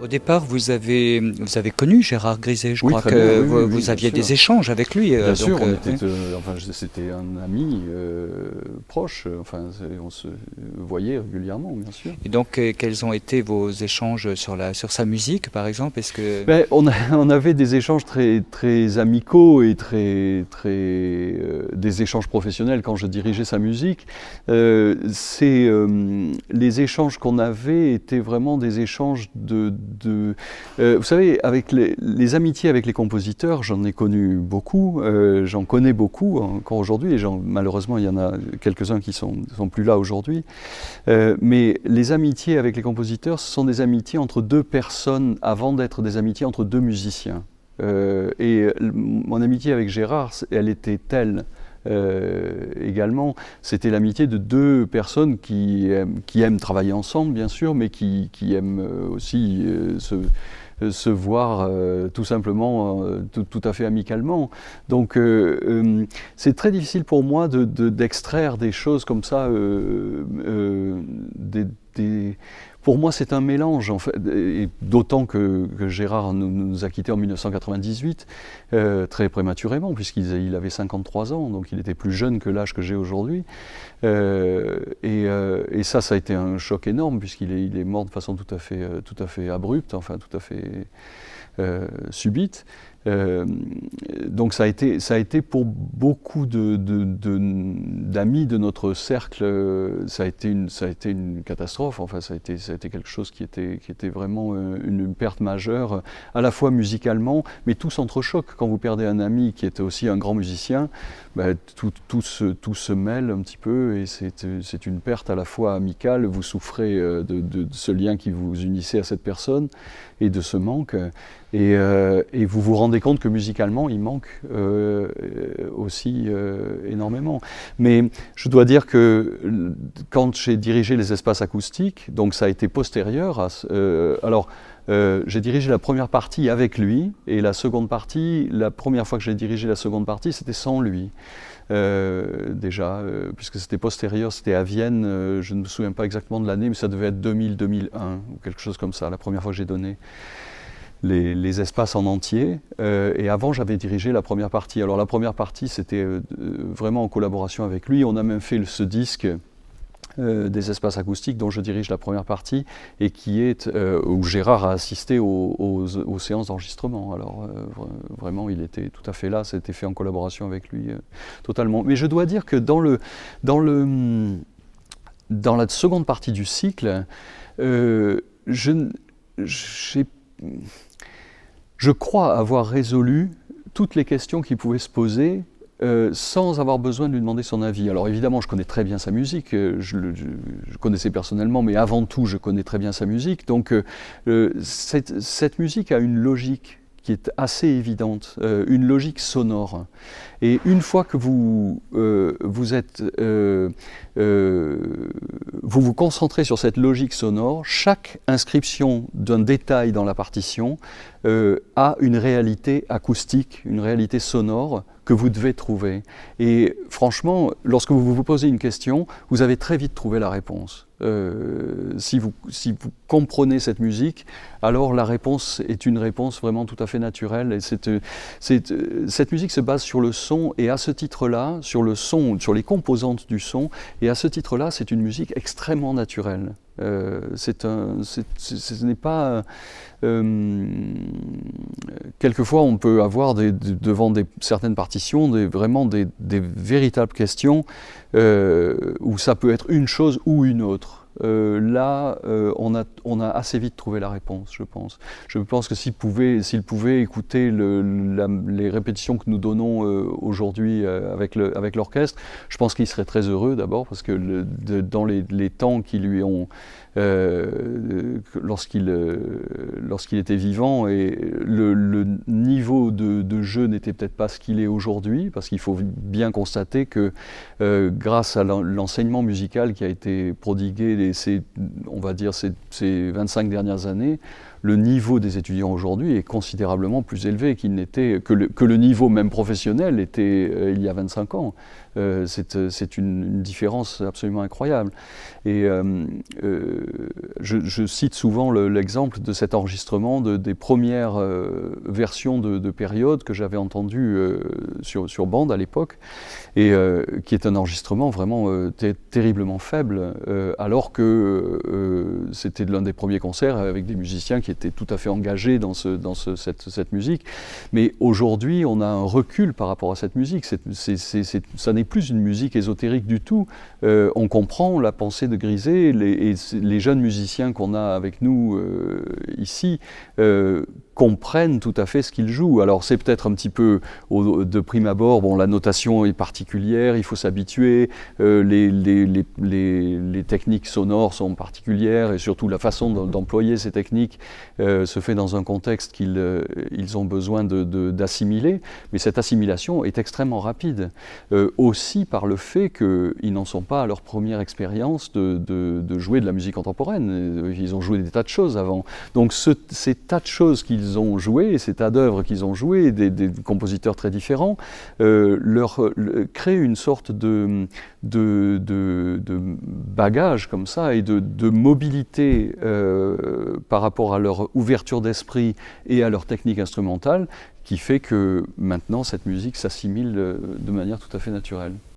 Au départ, vous avez connu Gérard Griset, je Oui, crois très que bien, oui, oui, oui, vous bien aviez sûr. des échanges avec lui. Bien sûr, on était, Oui. enfin, c'était un ami proche, enfin, on se voyait régulièrement, bien sûr. Et donc, quels ont été vos échanges sur sa musique, par exemple? Est-ce que... Ben, on avait des échanges très, très amicaux et des échanges professionnels quand je dirigeais sa musique. Les échanges qu'on avait étaient vraiment des échanges vous savez, avec les amitiés avec les compositeurs, j'en ai connu beaucoup, j'en connais beaucoup encore aujourd'hui, et malheureusement il y en a quelques-uns qui sont plus là aujourd'hui. Mais les amitiés avec les compositeurs, ce sont des amitiés entre deux personnes avant d'être des amitiés entre deux musiciens. Mon amitié avec Gérard, elle était telle également. C'était l'amitié de deux personnes qui aiment travailler ensemble, bien sûr, mais qui aiment aussi se voir tout simplement, tout à fait amicalement. Donc c'est très difficile pour moi d'extraire des choses comme ça. Pour moi, c'est un mélange, en fait, et d'autant que Gérard nous a quittés en 1998, très prématurément, puisqu'il avait 53 ans, donc il était plus jeune que l'âge que j'ai aujourd'hui. Et ça a été un choc énorme, puisqu'il est mort de façon tout à fait abrupte, enfin tout à fait subite. Donc ça a été pour beaucoup d'amis de notre cercle, ça a été une catastrophe. Enfin, ça a été quelque chose qui était vraiment une perte majeure, à la fois musicalement, mais tout s'entrechoque. Quand vous perdez un ami qui était aussi un grand musicien, ben, tout se mêle un petit peu, et c'est une perte à la fois amicale. Vous souffrez de ce lien qui vous unissait à cette personne et de ce manque. Et vous vous rendez compte que musicalement, il manque aussi énormément. Mais je dois dire que quand j'ai dirigé les espaces acoustiques, donc ça a été postérieur à... j'ai dirigé la première partie avec lui, et la seconde partie, la première fois que j'ai dirigé la seconde partie, c'était sans lui. Déjà, puisque c'était postérieur, c'était à Vienne, je ne me souviens pas exactement de l'année, mais ça devait être 2000-2001, ou quelque chose comme ça, la première fois que j'ai donné les espaces en entier. Et avant, j'avais dirigé la première partie. Alors la première partie, c'était vraiment en collaboration avec lui. On a même fait ce disque des espaces acoustiques dont je dirige la première partie, et qui est où Gérard a assisté aux séances d'enregistrement. Alors vraiment, il était tout à fait là. C'était fait en collaboration avec lui totalement. Mais je dois dire que dans la seconde partie du cycle, je crois avoir résolu toutes les questions qui pouvaient se poser sans avoir besoin de lui demander son avis. Alors évidemment, je connais très bien sa musique, je connaissais personnellement, mais avant tout, je connais très bien sa musique. Donc cette musique a une logique qui est assez évidente, une logique sonore. Et une fois que vous vous concentrez sur cette logique sonore, chaque inscription d'un détail dans la partition a une réalité acoustique, une réalité sonore que vous devez trouver. Et franchement, lorsque vous posez une question, vous avez très vite trouvé la réponse. Si vous comprenez cette musique, alors la réponse est une réponse vraiment tout à fait naturelle. Et cette musique se base sur le son, et à ce titre-là, sur le son, sur les composantes du son, et à ce titre-là, c'est une musique extrêmement naturelle. Ce n'est pas... quelquefois, on peut avoir devant certaines partitions vraiment des véritables questions où ça peut être une chose ou une autre. Là, on a assez vite trouvé la réponse, je pense. Je pense que s'il pouvait écouter les répétitions que nous donnons aujourd'hui avec l'orchestre, je pense qu'il serait très heureux d'abord, parce que dans les temps qui lui ont... lorsqu'il était vivant, et le niveau de jeu n'était peut-être pas ce qu'il est aujourd'hui, parce qu'il faut bien constater que grâce à l'enseignement musical qui a été prodigué ces 25 dernières années, le niveau des étudiants aujourd'hui est considérablement plus élevé qu'il n'était, que le niveau même professionnel était il y a 25 ans. C'est une différence absolument incroyable. Et je cite souvent l'exemple de cet enregistrement des premières versions de période que j'avais entendues sur bande à l'époque, et qui est un enregistrement vraiment terriblement faible, alors que c'était l'un des premiers concerts avec des musiciens qui étaient tout à fait engagés dans cette musique. Mais aujourd'hui, on a un recul par rapport à cette musique. Ça n'est plus une musique ésotérique du tout. On comprend la pensée de Grisey, et les jeunes musiciens qu'on a avec nous ici comprennent tout à fait ce qu'ils jouent. Alors c'est peut-être un petit peu de prime abord, bon, la notation est particulière, il faut s'habituer, les techniques sonores sont particulières, et surtout la façon d'employer ces techniques se fait dans un contexte qu'ils ont besoin d'assimiler, mais cette assimilation est extrêmement rapide, aussi par le fait qu'ils n'en sont pas à leur première expérience de jouer de la musique contemporaine. Ils ont joué des tas de choses avant. Donc ces tas de choses qu'ils ont jouées, ces tas d'œuvres qu'ils ont jouées, des compositeurs très différents, créent une sorte de bagage comme ça, et de mobilité par rapport à leur ouverture d'esprit et à leur technique instrumentale, qui fait que maintenant cette musique s'assimile de manière tout à fait naturelle.